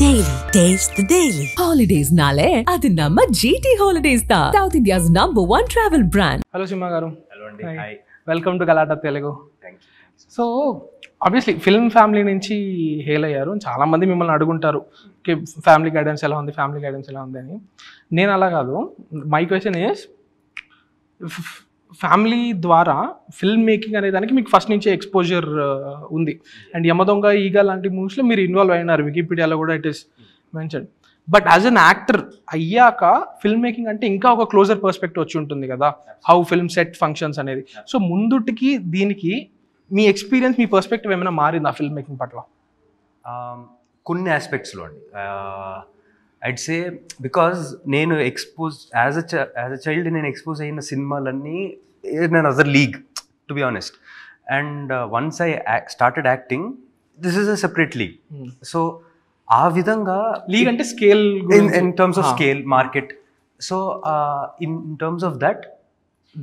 Daily. Taste the Daily. Holidays nale adi namma GT Holidays da South India's #1 travel brand. Hello Simha గారు. Hello అండి. Hi. Welcome to Galatta Telugu. Thank you. So obviously film family నుంచి hail అయ్యారు. చాలామంది మిమ్మల్ని అడుగుంటారు family guidance ఎలా ఉంది, family guidance ఎలా ఉంది అని. నేను అలా కాదు. మై క్వశ్చన్ ఈస్, ఫ్యామిలీ ద్వారా ఫిల్మ్ మేకింగ్ అనే దానికి మీకు ఫస్ట్ నుంచే ఎక్స్పోజర్ ఉంది. అండ్ యమదొంగ, ఈగ లాంటి మూవీస్లో మీరు ఇన్వాల్వ్ అయినారు. వికీపీడియాలో కూడా it is mention. But as an actor అయ్యాక ఫిల్మ్ మేకింగ్ అంటే ఇంకా ఒక క్లోజర్ పర్స్పెక్టివ్ వచ్చి ఉంటుంది కదా, హౌ ఫిల్మ్ సెట్ ఫంక్షన్స్ అనేది. సో ముందుటికి దీనికి మీ ఎక్స్పీరియన్స్, మీ పర్స్పెక్టివ్ ఏమైనా మారిందా ఫిల్మ్ మేకింగ్ పట్ల? కొన్ని ఆస్పెక్ట్స్లో అండి. ఐడ్ సే బికాజ్ నేను ఎక్స్పోజ్ యాజ్ అ చైల్డ్ నేను ఎక్స్పోజ్ అయిన సినిమాలన్నీ నేను other league, to be honest. And once I started acting, this is a separate league. So ఆ విధంగా లీగ్ అంటే scale, in terms of scale, market. So in terms of that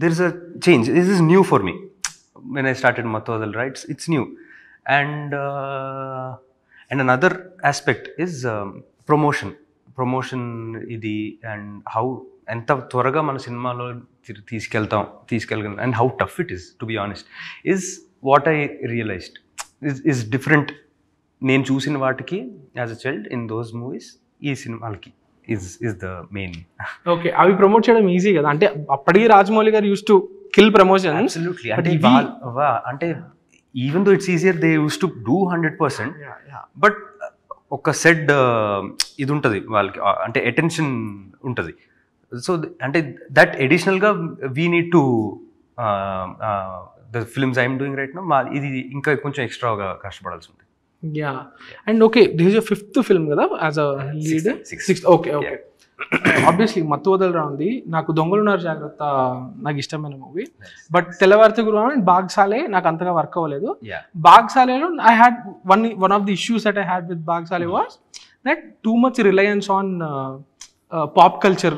there is a change. This is new for me when I started Mattu Vadalara, it's new. And another aspect is promotion idi, and how enta త్వరగా మన సినిమాలో తీసుకెళ్ళగలం and how tough it is, to be honest, is what I realized is different. నేను చూసిన వాటికి as a child in those movies, ఈ సినిమాలకి is the main. Okay, అవి promote చేయడం ఈజీ కదా. అంటే అప్పటికి రాజమౌళి గారు use to kill promotion. Absolutely. అంటే even though it's easier, they use to do 100%. But ఒక సెడ్ ఇది ఉంటుంది వాళ్ళకి, అంటే అటెన్షన్ ఉంటుంది. సో అంటే దట్ అడిషనల్గా we need to the films I'm doing right now, ఇది ఇంకా కొంచెం ఎక్స్ట్రాగా కష్టపడాల్సి ఉంటుంది. Yeah. And okay, this is your 5th film కదా as a lead? 6th. Okay. Obviously Mathu Vadalara ఉంది. నాకు దొంగలున్నారు జాగ్రత్త నాకు ఇష్టమైన మూవీ. బట్ తెల్లవారితే గురు అండ్ బాగ్సాలే నాకు అంతగా వర్క్ అవ్వలేదు. బాగ్సాలేలో I had one of the issues that I had with Bhaag Saale was that too much reliance on pop culture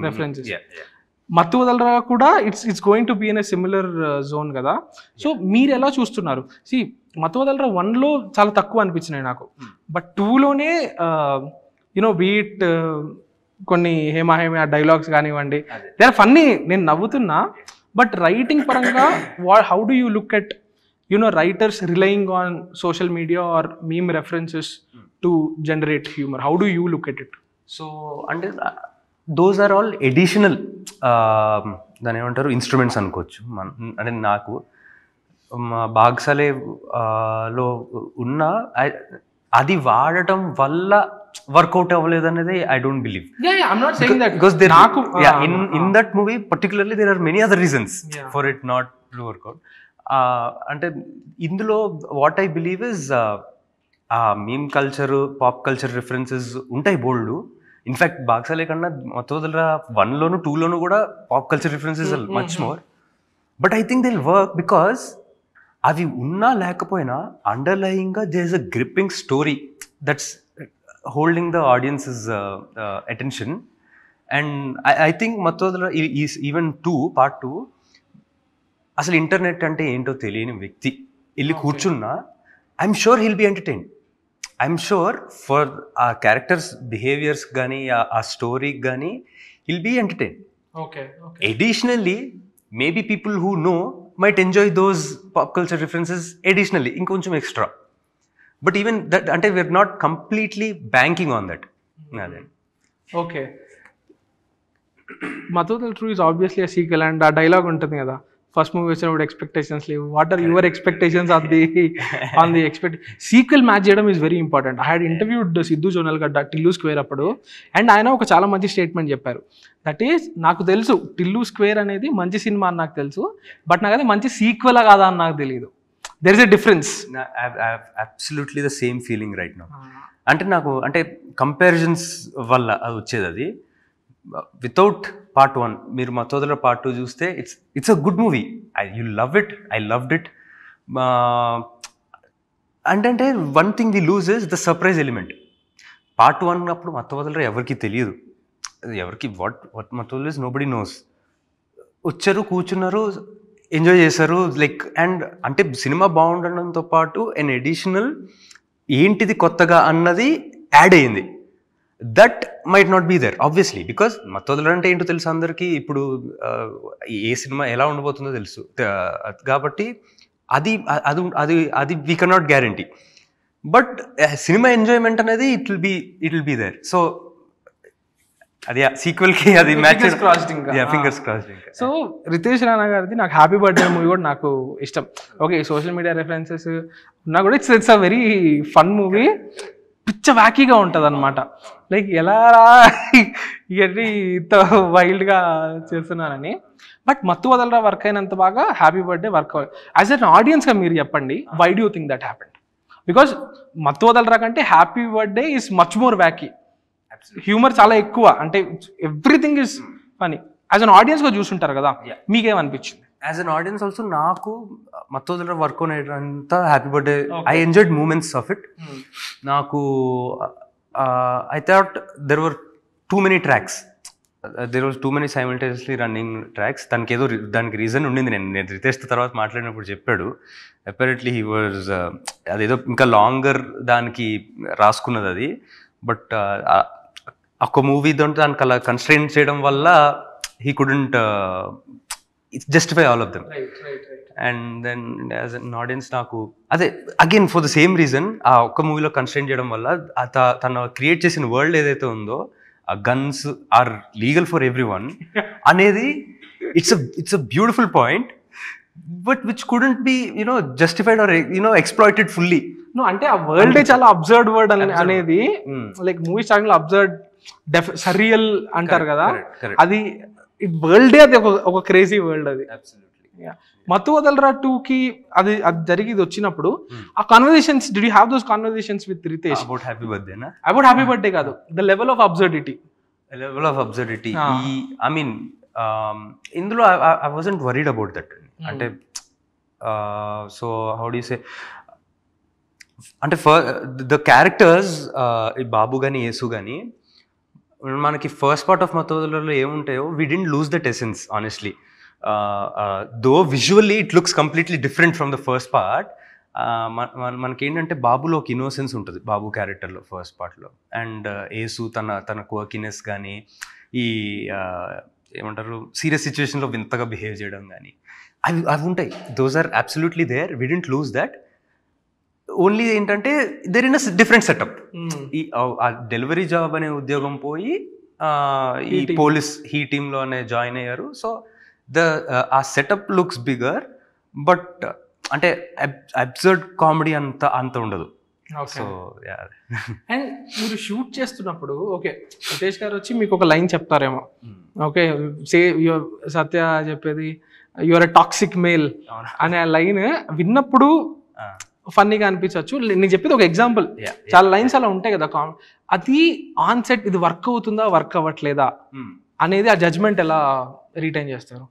references. Mathu Vadalara కూడా it's going to be in a similar zone కదా. So మీరు ఎలా చూస్తున్నారు? సి, మత్తు వదలరా 1లో చాలా తక్కువ అనిపించినాయి నాకు, బట్ 2లోనే యునో బీట్ కొన్ని హేమ డైలాగ్స్ కానివ్వండి, దే ఆర్ ఫన్నీ. నేను నవ్వుతున్నా. బట్ రైటింగ్ పరంగా how do you look at you know writers relying on social media or meme references to generate humour? How do you look at it? So అంటే those are all additional, దాని ఏమంటారు, instruments అనుకోవచ్చు. అంటే నాకు బాగ్సాలే లో ఉన్న అది వాడటం వల్ల వర్కౌట్ అవ్వలేదు అనేది I don't believe. Because in that movie particularly there are many other reasons for it not to work out. అంటే ఇందులో what I believe is meme culture, pop culture references ఉంటాయి బోల్డ్. ఇన్ఫ్యాక్ట్ బాగ్సాలే కన్నా మత్తు వదలరా 1లోను 2లోను కూడా pop culture references much more. But I think they'll work because అవి ఉన్నా లేకపోయినా అండర్లయింగ్గా there is a gripping story that's holding the audience's attention. And I think Mattu Vadalara is even part 2 అసలు ఇంటర్నెట్ అంటే ఏంటో తెలియని వ్యక్తి వెళ్ళి కూర్చున్నా, I'm sure he'll be entertained. I'm sure for ఆ క్యారెక్టర్స్ బిహేవియర్స్ కానీ ఆ స్టోరీకి కానీ he'll be entertained. Additionally maybe people who know might enjoy those pop culture references additionally, ఇంకొంచెం ఎక్స్ట్రా. బట్ ఈవెన్ దట్ అంటే we're not completely banking on that. అదే. Okay, Mathu Vadalara 2 is obviously a sequel. And ఆ dialogue ఉంటుంది కదా, first movie వచ్చినప్పుడు expectations లేవు, what are your expectations on the sequel match చేయడం is very important. I had interviewed Siddhu Jonnalagadda Tillu square అప్పుడు, and ఆయన ఒక చాలా మంచి స్టేట్మెంట్ చెప్పారు. దట్ ఈస్, నాకు తెలుసు టిల్లు స్క్వేర్ అనేది మంచి సినిమా అని నాకు తెలుసు, బట్ నాకు అది మంచి సీక్వెల్ కాదా అని నాకు తెలియదు. there is a difference. I have absolutely the same feeling right now. అంటే నాకు అంటే కంపారిజన్స్ వల్ల అది వచ్చేది. అది వితౌట్ పార్ట్ 1 మీరు మత్తు వదలరా పార్ట్ 2 చూస్తే it's a good movie. You love it, I loved it. అంటే one thing we lose is the surprise element. Part 1 అప్పుడు మత్తు వదలరా ఎవరికి తెలియదు, ఎవరికి వాట్ మత్తు వదలరా ఇస్ నోబడీ నోస్. వచ్చారు, కూర్చున్నారు, ఎంజాయ్ చేశారు. లైక్ అండ్ అంటే సినిమా బాగుండడంతో పాటు అండ్ ఎడిషనల్ ఏంటిది కొత్తగా అన్నది యాడ్ అయ్యింది. That might not be there obviously, because మత్తోదల అంటే ఏంటో తెలుసు అందరికీ, ఇప్పుడు ఏ సినిమా ఎలా ఉండబోతుందో తెలుసు కాబట్టి అది అది అది అది వీ కెనాట్ గ్యారంటీ. బట్ సినిమా ఎంజాయ్మెంట్ అనేది it will be there. So అది సీక్వెల్ కి అది fingers crossed. So Ritesh Rana గారిది నాకు హ్యాపీ బర్త్డే మూవీ కూడా నాకు ఇష్టం. ఓకే, సోషల్ మీడియా రెఫరెన్సెస్ ఉన్నా కూడా it's a very fun movie. పిచ్చ వ్యాకీగా ఉంటుంది అనమాట. లైక్ ఎలా రా ఇవన్నీ ఇంత వైల్డ్గా చేస్తున్నానని. బట్ మత్తు వదలరా వర్క్ అయినంత బాగా హ్యాపీ బర్త్డే వర్క్ అవ్వాలి. యాజ్ అన్ ఆడియన్స్గా మీరు చెప్పండి, why do you think that happened? Because Mathu Vadalara కంటే happy birthday is much more wacky. Humour చాలా ఎక్కువ, అంటే everything is funny. As an ఆడియన్స్గా చూసుంటారు కదా, మీకేమనిపించింది? యాజ్ అన్ ఆడియన్స్ ఆల్సో నాకు మత్తోదల వర్క్ అనేటంతా happy birthday, I enjoyed moments of it. నాకు I thought there were too many tracks, there was too many simultaneously running tracks. దానికి reason ఉండింది. నేను రితేష్ తర్వాత మాట్లాడినప్పుడు చెప్పాడు, అపారెంట్లీ హీ వాజ్ అదేదో ఇంకా లాంగర్ దానికి రాసుకున్నది అది. బట్ ఒక మూవీ దానికి అలా కన్స్ట్రెయిన్ చేయడం వల్ల he couldn't justify all of them. And then as an audience నాకు అదే again for the same reason, ఆ ఒక్క మూవీలో కన్స్ట్రెయిన్ చేయడం వల్ల తను క్రియేట్ చేసిన వరల్డ్ ఏదైతే ఉందో, ఆ guns are legal for every one అనేది it's a beautiful point, but which couldn't be justified or exploited fully. అంటే ఆ వరల్డ్ చాలా అబ్జర్వ్డ్ వర్డ్ అనేది, లైక్ మూవీ స్టార్టింగ్ లో అబ్జర్వ్డ్ సరియల్ అంటారు కదా, అది వరల్డే అది ఒక క్రేజీ వరల్డ్ అది. మత్తు వదలరా 2కి అది జరిగి వచ్చినప్పుడు ఆ conversations, did you have those conversations with Ritesh about happy birthday? About happy birthday కాదు, the level of absurdity. I mean ఇందులో I wasn't worried about that. అంటే so how do you say, అంటే ద క్యారెక్టర్స్ బాబు కానీ యేసు కానీ మనకి first part of మత్తోదలలో ఏముంటాయో we didn't lose that essence honestly. Though visually it looks completely different from the first part. మనకేంటంటే బాబులో ఒక ఇన్నోసెన్స్ ఉంటుంది బాబు క్యారెక్టర్లో ఫస్ట్ పార్ట్లో, అండ్ యేసు తన క్వర్కినెస్ కానీ, ఈ ఏమంటారు సీరియస్ సిచ్యువేషన్లో వింతగా బిహేవ్ చేయడం కానీ అవి ఉంటాయి. Those are absolutely there, we didn't lose that. Only ఏంటంటే there in a different setup. ఈ డెలివరీ జాబ్ అనే ఉద్యోగం పోయి ఈ పోలీస్ హీ టీంలో అనే జాయిన్ అయ్యారు. సో ఆ సెటప్ లుక్స్ బిగర్, బట్ అంటే అబ్సర్డ్ కామెడీ అంత ఉండదు. సో అండ్ మీరు షూట్ చేస్తున్నప్పుడు ఓకే రితేష్ గారు వచ్చి మీకు ఒక లైన్ చెప్తారేమో, ఓకే సే సత్య చెప్పేది యువర్ ఎ టాక్సిక్ మేల్ అనే లైన్ విన్నప్పుడు ఫన్నీగా అనిపించవచ్చు. నేను చెప్పేది ఒక ఎగ్జాంపుల్, చాలా లైన్స్ అలా ఉంటాయి కదా, అది ఆన్ సెట్ ఇది వర్క్ అవుతుందా వర్క్ అవ్వట్లేదా అనేది ఆ జడ్జ్మెంట్ ఎలా రిటైన్ చేస్తారు?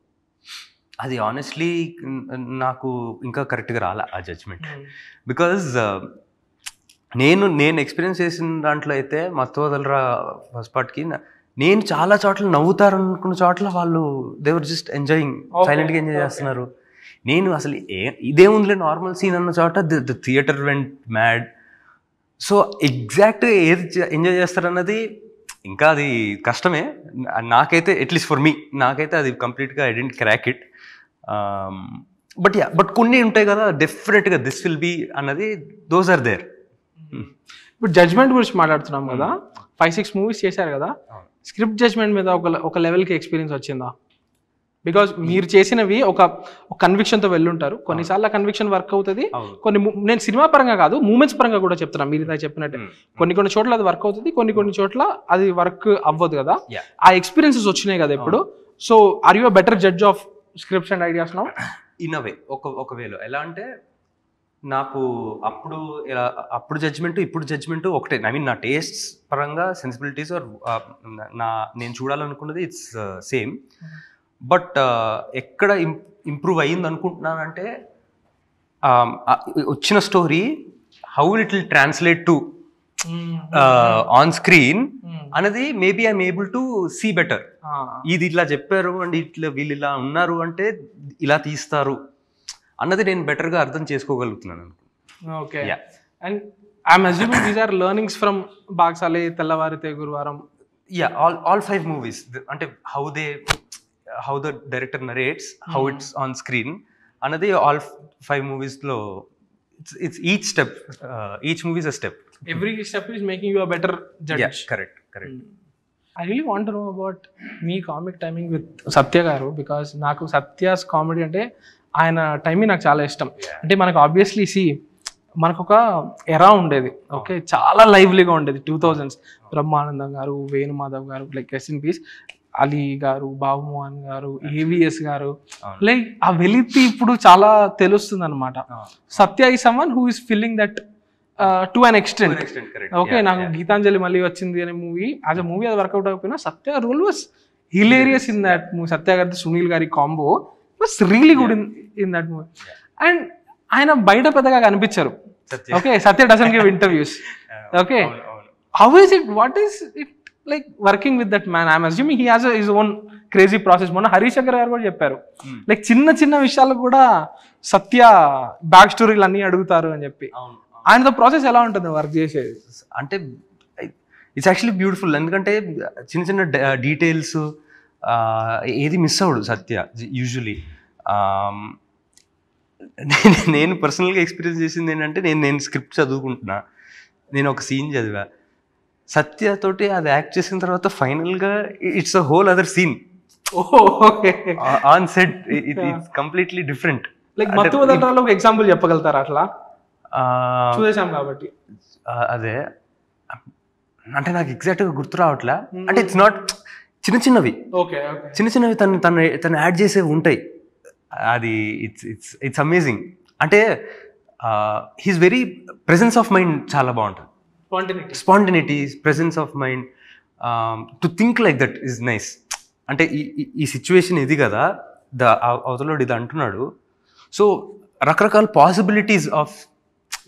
అది ఆనెస్ట్లీ నాకు ఇంకా కరెక్ట్గా రాలే ఆ జడ్జ్మెంట్. బికాజ్ నేను ఎక్స్పీరియన్స్ చేసిన దాంట్లో అయితే మత్తు వదలరా ఫస్ట్ పార్ట్కి నేను చాలా చోట్ల నవ్వుతారు అనుకున్న చోట్ల వాళ్ళు దేవర్ జస్ట్ ఎంజాయింగ్, సైలెంట్గా ఎంజాయ్ చేస్తున్నారు. నేను అసలు ఇదేముందిలే నార్మల్ సీన్ అన్న చోట the theatre went mad. So ఎగ్జాక్ట్గా ఏది ఎంజాయ్ చేస్తారన్నది ఇంకా అది కష్టమే. నాకైతే అట్లీస్ట్ ఫర్ మీ నాకైతే అది కంప్లీట్గా I didn't crack it. But కొన్ని ఉంటాయి కదా డెఫినెట్గా దిస్ విల్ బీ అన్నది, దోస్ ఆర్ దేర్. ఇప్పుడు జడ్జ్మెంట్ గురించి మాట్లాడుతున్నాం కదా, 5-6 మూవీస్ చేశారు కదా, స్క్రిప్ట్ జడ్జ్మెంట్ మీద ఒక లెవెల్కి ఎక్స్పీరియన్స్ వచ్చిందా? బికాజ్ మీరు చేసినవి ఒక కన్విక్షన్తో వెళ్ళుంటారు. కొన్నిసార్లు ఆ కన్విక్షన్ వర్క్ అవుతుంది, నేను సినిమా పరంగా కాదు మూమెంట్స్ పరంగా కూడా చెప్తున్నా. మీరు ఇందాక చెప్పినట్టే కొన్ని చోట్ల అది వర్క్ అవుతుంది, కొన్ని చోట్ల అది వర్క్ అవ్వదు కదా. ఆ ఎక్స్పీరియన్సెస్ వచ్చినాయి కదా ఇప్పుడు. So are you a better judge of scripts and ideas now? In a way, ఒక వేలో ఎలా అంటే నాకు అప్పుడు జడ్జ్మెంట్ ఇప్పుడు జడ్జ్మెంట్ ఒకటే. ఐ మీన్ నా టేస్ట్స్ పరంగా సెన్సిబిలిటీస్ నేను చూడాలనుకున్నది ఇట్స్ సేమ్. బట్ ఎక్కడ ఇంప్రూవ్ అయ్యింది అనుకుంటున్నానంటే వచ్చిన story how it will translate to on screen అనేది maybe I'm able to see better. ఇది ఇట్లా చెప్పారు అండ్ వీళ్ళు ఇలా ఉన్నారు అంటే ఇలా తీస్తారు అన్నది నేను బెటర్గా అర్థం చేసుకోగలుగుతున్నాను. Okay. And I'm assuming these are learnings from బాగ్సాలే, తెల్లవారితే గురువారం. Yeah, all 5 movies. అంటే how the director narrates, how it's on screen అన్నది ఆల్ 5 మూవీస్లో it's each step, each movie is a step. Every step is making you a better judge. Yeah, correct. I really want to know about me comic timing with Satya garu, because నాకు Satya's comedy అంటే ఆయన timing నాకు చాలా ఇష్టం. అంటే మనకు obviously మనకు ఒక ఎరా ఉండేది, ఓకే, చాలా లైవ్లీగా ఉండేది 2000s. బ్రహ్మానందం గారు, వేణుమాధవ్ గారు, like rest in peace, Ali గారు, బాబు మోహన్ గారు, ఏవిఎస్ గారు, లైక్ ఆ వెలితి ఇప్పుడు చాలా తెలుస్తుంది అనమాట. Satya he someone who is feeling that to an extent. Okay, నాకు గీతాంజలి మళ్ళీ వచ్చింది అనే మూవీ యాజ్ అ మూవీ అది వర్కౌట్ అయిపోయినా Satya role was hilarious in that movie. Satya గారి సునీల్ గారి combo was really good in that movie. And ఆయన బయట పెద్దగా కనిపించారు. Okay, Satya doesn't give interviews. Okay, how is it, what is it like working with that man? I'm assuming he has his own crazy process. మొన్న హరీష్ శంకర్ గారు కూడా చెప్పారు, like చిన్న విషయాలకు కూడా సత్య బ్యాక్ స్టోరీలు అన్నీ అడుగుతారు అని చెప్పి. ఆయనతో ప్రాసెస్ ఎలా ఉంటుంది వర్క్ చేసేది? అంటే ఇట్స్ యాక్చువల్లీ బ్యూటిఫుల్. ఎందుకంటే చిన్న డీటెయిల్స్ ఏది మిస్ అవ్వడు సత్య యూజువలీ. నేను పర్సనల్గా ఎక్స్పీరియన్స్ చేసింది ఏంటంటే, నేను స్క్రిప్ట్ చదువుకుంటున్నా, నేను ఒక సీన్ చదివా, సత్యతోటి అది యాక్ట్ చేసిన తర్వాత ఫైనల్గా it's a whole other scene on set. It's completely different. Like Mathu వదలరాలో ఒక ఎగ్జాంపుల్ చెప్పగలుగుతారా? అట్లా చూసేసాం కాబట్టి. అదే అంటే నాకు ఎగ్జాక్ట్గా గుర్తు రావట్లే. అంటే ఇట్స్ నాట్ చిన్నవి తను యాడ్ చేసేవి ఉంటాయి. అది ఇట్స్ అమేజింగ్. అంటే he's very presence of mind చాలా బాగుంటుంది. Spontaneity, presence of mind, to think like that is nice. అంటే ఈ సిచ్యువేషన్ ఇది కదా, అవతలోడు ఇది అంటున్నాడు, సో రకరకాల పాసిబిలిటీస్ ఆఫ్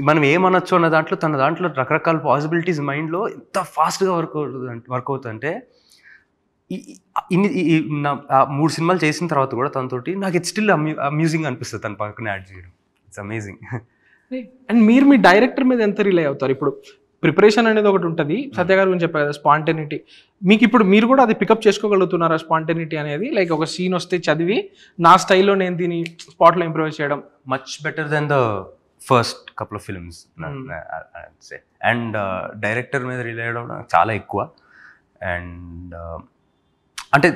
మనం ఏమనొచ్చు అన్న తన దాంట్లో రకరకాల పాసిబిలిటీస్ మైండ్లో ఎంత ఫాస్ట్గా వర్క్ అవుతుందంటే, 3 సినిమాలు చేసిన తర్వాత కూడా తనతోటి నాకు ఇట్స్ స్టిల్ అమ్యూజింగ్ అనిపిస్తుంది తన పక్కన యాడ్ చేయడం. It's amazing. అండ్ మీరు మీ డైరెక్టర్ మీద ఎంత రిలే అవుతారు? ఇప్పుడు ప్రిపరేషన్ అనేది ఒకటి ఉంటుంది, సత్య గారు గురించి చెప్పారు కదా, స్పాంటనిటీ. మీకు ఇప్పుడు మీరు కూడా అది పికప్ చేసుకోగలుగుతున్నారా స్పాంటనిటీ అనేది? లైక్ ఒక సీన్ వస్తే చదివి నా స్టైల్లో నేను దీన్ని స్పాట్లో ఇంప్రూవైజ్ చేయడం much better than the first couple of films. And director మీద రిలే అవ్వడం చాలా ఎక్కువ. అండ్ అంటే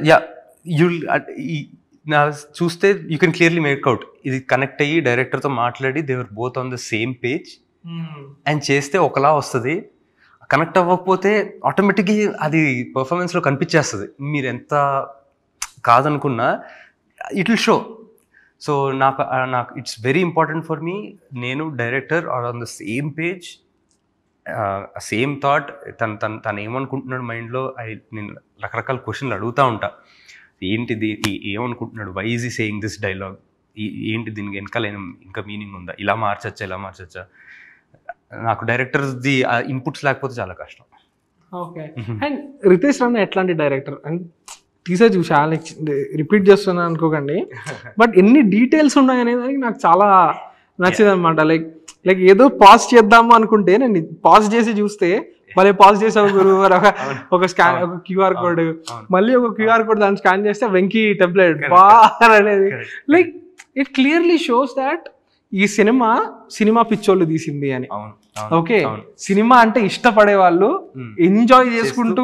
చూస్తే యూ కెన్ క్లియర్లీ మేక్అవుట్, ఇది కనెక్ట్ అయ్యి డైరెక్టర్తో మాట్లాడి they were both on the same page and చేస్తే ఒకలా వస్తుంది. కనెక్ట్ అవ్వకపోతే ఆటోమేటిక్గా అది పర్ఫార్మెన్స్లో కనిపించేస్తుంది. మీరు ఎంత కాదనుకున్నా ఇట్ విల్ షో. సో నాకు it's very important for me, నేను director are on the same page, same thought. తను ఏమనుకుంటున్నాడు మైండ్లో, నేను రకరకాల క్వశ్చన్లు అడుగుతూ ఉంటా. ఏంటిది, ఏమనుకుంటున్నాడు, why is he saying this dialogue, ఏంటి దీనికి వెనకాల ఇంకా మీనింగ్ ఉందా, ఇలా మార్చచ్చా. నాకు డైరెక్టర్స్ది ఇన్పుట్స్ లేకపోతే చాలా కష్టం. ఓకే. అండ్ రితేష్ రాణా ఎట్లాంటి డైరెక్టర్? అండ్ టీజర్ చూసి రిపీట్ చేస్తున్నాను అనుకోకండి, బట్ ఎన్ని డీటెయిల్స్ ఉన్నాయనేది నాకు చాలా నచ్చింది అనమాట. లైక్ ఏదో పాజ్ చేద్దాము అనుకుంటే నేను పాజ్ చేసి చూస్తే మళ్ళీ పాజ్ చేసావు గురువు ఒక స్కాన్, ఒక క్యూఆర్ కోడ్, మళ్ళీ ఒక క్యూఆర్ కోడ్ దాన్ని స్కాన్ చేస్తే వెంకీ టెంప్లెట్ బార్ అనేది. Like it clearly shows that ఈ సినిమా పిచ్చోళ్ళు తీసింది అని. ఓకే, సినిమా అంటే ఇష్టపడే వాళ్ళు ఎంజాయ్ చేసుకుంటూ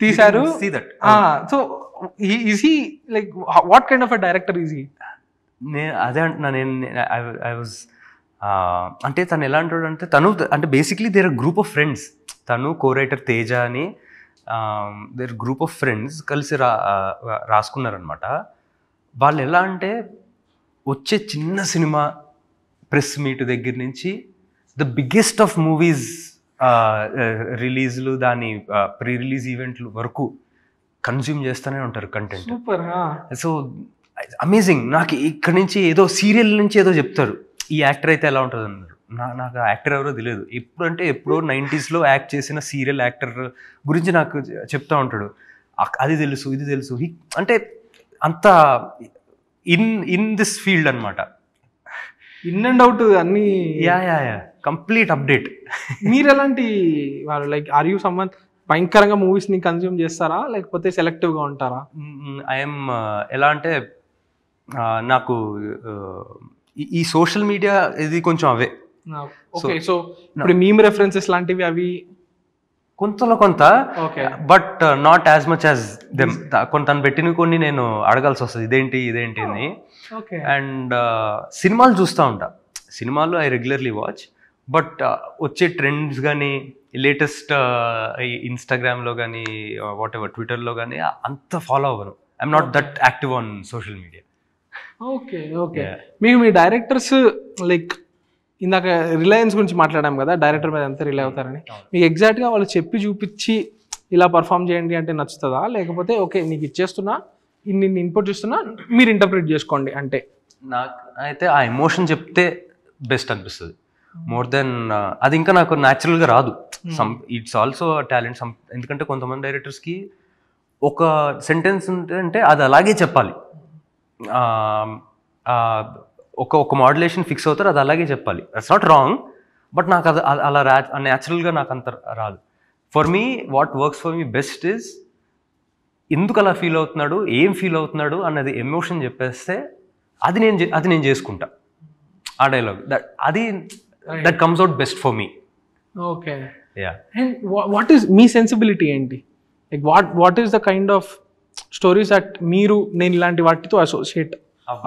తీశారు. So is he like what kind of a director is he? అదే అంటున్నా నేను. ఐ వాజ్ అంటే తను ఎలా అంటాడు అంటే, తను అంటే basically their group of friends, తను కో-రైటర్ తేజ అని, దేర్ గ్రూప్ ఆఫ్ ఫ్రెండ్స్ కలిసి రాసుకున్నారనమాట. వాళ్ళు ఎలా అంటే వచ్చే చిన్న సినిమా ప్రెస్ మీట్ దగ్గర నుంచి ద బిగ్గెస్ట్ ఆఫ్ మూవీస్ రిలీజ్లు, దాని ప్రీ రిలీజ్ ఈవెంట్లు వరకు కన్జ్యూమ్ చేస్తూనే ఉంటారు కంటెంట్. So amazing. నాకు ఇక్కడ నుంచి ఏదో సీరియల్ నుంచి ఏదో చెప్తారు, ఈ యాక్టర్ అయితే ఎలా ఉంటుంది అన్నారు. నాకు ఆ యాక్టర్ ఎవరో తెలియదు. ఎప్పుడో 90s యాక్ట్ చేసిన సీరియల్ యాక్టర్ గురించి నాకు చెప్తా ఉంటాడు. అది తెలుసు, ఇది తెలుసు. అంటే అంత ఇన్ దిస్ ఫీల్డ్ అనమాట. ఇన్ అండ్ అవుట్ అన్ని. Yeah complete update. మీరు ఎలాంటి వాళ్ళు, లైక్ ఆర్ యూ సమ్మన్ భయంకరంగా మూవీస్ని కన్జ్యూమ్ చేస్తారా లేకపోతే సెలెక్టివ్గా ఉంటారా? ఐఎమ్ ఎలా అంటే నాకు ఈ సోషల్ మీడియా ఇది కొంచెం అవే. ఓకే, సో ఇప్పుడు మీమ్ రెఫరెన్సెస్ లాంటివి అవి కొంతలో కొంత, but not as much as them. కొంత పెట్టిన కొన్ని నేను అడగాల్సి వస్తుంది, ఇదేంటి అని. అండ్ సినిమాలు చూస్తూ ఉంటా, సినిమాలు ఐ రెగ్యులర్లీ వాచ్, బట్ వచ్చే ట్రెండ్స్ కానీ లేటెస్ట్ ఇన్స్టాగ్రామ్లో కానీ వాట్ ఎవర్ ట్విట్టర్లో కానీ అంత ఫాలో అవ్వను. I'm not that active on social media. Okay. మీకు మీ డైరెక్టర్స్, లైక్ ఇందాక రిలయన్స్ గురించి మాట్లాడాం కదా, డైరెక్టర్ మీద ఎంత రిలై అవుతారని, మీకు ఎగ్జాక్ట్గా వాళ్ళు చెప్పి చూపించి ఇలా పర్ఫామ్ చేయండి అంటే నచ్చుతుందా, లేకపోతే ఓకే నీకు ఇచ్చేస్తున్నా ఇన్ని ఇన్పుట్ ఇస్తున్నా మీరు ఇంటర్ప్రిట్ చేసుకోండి అంటే? నాకు అయితే ఆ ఎమోషన్ చెప్తే బెస్ట్ అనిపిస్తుంది మోర్ దెన్ అది. ఇంకా నాకు న్యాచురల్గా రాదు. It's also talent. ఎందుకంటే కొంతమంది డైరెక్టర్స్కి ఒక సెంటెన్స్ ఉంటే అది అలాగే చెప్పాలి, ఒక మాడ్యులేషన్ ఫిక్స్ అవుతారు, అది అలాగే చెప్పాలి. దట్స్ నాట్ రాంగ్, బట్ నాకు అది అలా న్యాచురల్గా నాకు అంత రాదు. For me what works for me best is ఎందుకు అలా ఫీల్ అవుతున్నాడు, ఏం ఫీల్ అవుతున్నాడు అన్నది ఎమోషన్ చెప్పేస్తే అది నేను చేసుకుంటా ఆ dialogue. That comes out best for me. Okay, and what is మీ సెన్సిబిలిటీ ఏంటి? Like what is the kind of stories that నేను ఇలాంటి వాటితో అసోసియేట్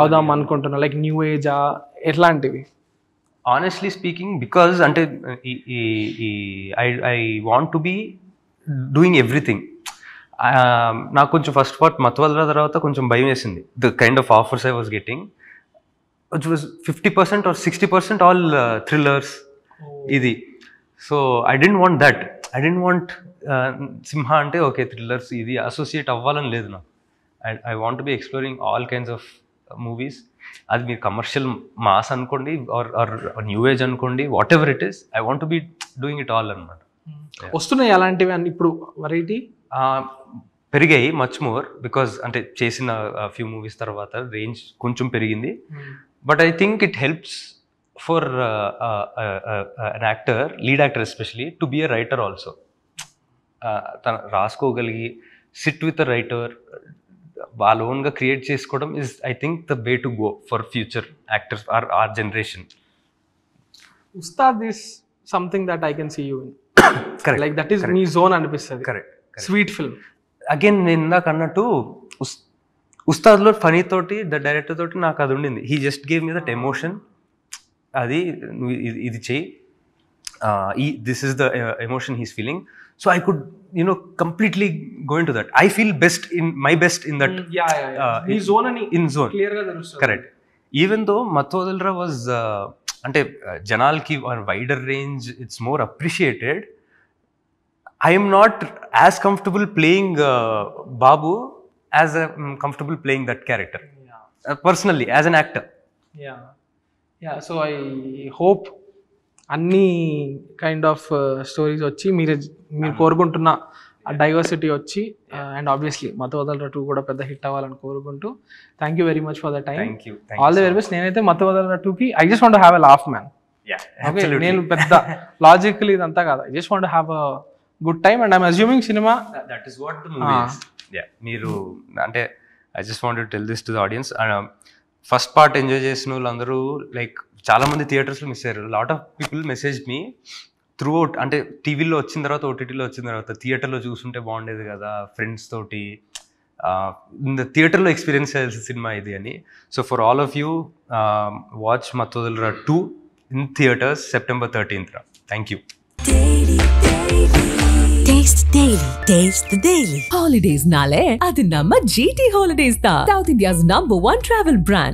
అవుదాం అనుకుంటున్నా, లైక్ న్యూ ఏజా ఎట్లాంటివి? ఆనెస్ట్లీ స్పీకింగ్, బికాజ్ అంటే I want to be doing everything. నాకు కొంచెం ఫస్ట్ పార్ట్ మత్వదల తర్వాత కొంచెం భయం వేసింది, the kind of offers I was getting, which was 50% or 60% all thrillers ఇది. So I don't want that. I don't want Simha అంటే ఓకే థ్రిల్లర్స్ ఇది అసోసియేట్ అవ్వాలని లేదు నాకు. I want to be exploring all kinds of movies. అది మీరు commercial mass అనుకోండి or new age అనుకోండి, whatever it is, I want to be doing it all అనమాట. వస్తున్నాయి అలాంటివి అని ఇప్పుడు వెరైటీ పెరిగాయి మచ్ మోర్, బికాజ్ అంటే చేసిన ఫ్యూ మూవీస్ తర్వాత రేంజ్ కొంచెం పెరిగింది. But I think it helps for an actor, lead actor especially, to be a writer also. తను రాసుకోగలిగి సిట్ విత్ అ రైటర్, వాళ్ళ ఓన్గా క్రియేట్ చేసుకోవడం is I think the way to go for future actors or generation. Ustaad is something that I can see you in. Correct, like that is మీ zone అనిపిస్తుంది. Correct, sweet film. Again నేను ఇందాక అన్నట్టు ఉస్తాద్లో ఫనీ తోటి ద డైరెక్టర్ తోటి నాకు అది ఉండింది. He just gave me that emotion, అది నువ్వు ఇది చెయ్యి, this is the emotion he's feeling. So I could, completely go into that. I feel my best in that. In zone ani in zone. Clear ga telustadi. Correct. Even though Mathuvadalra was ante janalki or wider range, it's more appreciated. I am not as comfortable playing Babu as I'm comfortable playing that character. Personally, as an actor. Yeah. So I hope అన్ని kind of stories వచ్చి మీరు కోరుకుంటున్న diversity వచ్చి, and obviously మత్వదలరా 2 కూడా పెద్ద hit అవ్వాలని కోరుకుంటూ, thank you very much for the time. All the very best. నేనైతే మత్వదలరా 2కి I just want to have a laugh man. నేను పెద్ద లాజికల్ ఇదంతా కాదు, I just want to have a good time. And I'm assuming cinema that is what the movie is. మీరు అంటే I just want to tell this to the audience. First part enjoy చేసిన వాళ్ళందరూ like చాలా మంది థియేటర్స్లో miss అయ్యారు. Lot of people message me through out, అంటే టీవీలో వచ్చిన తర్వాత, ఓటీటీలో వచ్చిన తర్వాత థియేటర్లో చూస్తుంటే బాగుండేది కదా ఫ్రెండ్స్ తోటి, థియేటర్లో ఎక్స్పీరియన్స్ చేయాల్సిన సినిమా ఇది అని. So for all of you, watch Mathu Vadalara 2 in theatres September 13th. Thank you. Taste Daily. Taste the Daily. Holidays nale adi namma GT Holidays da, South India's #1 travel brand.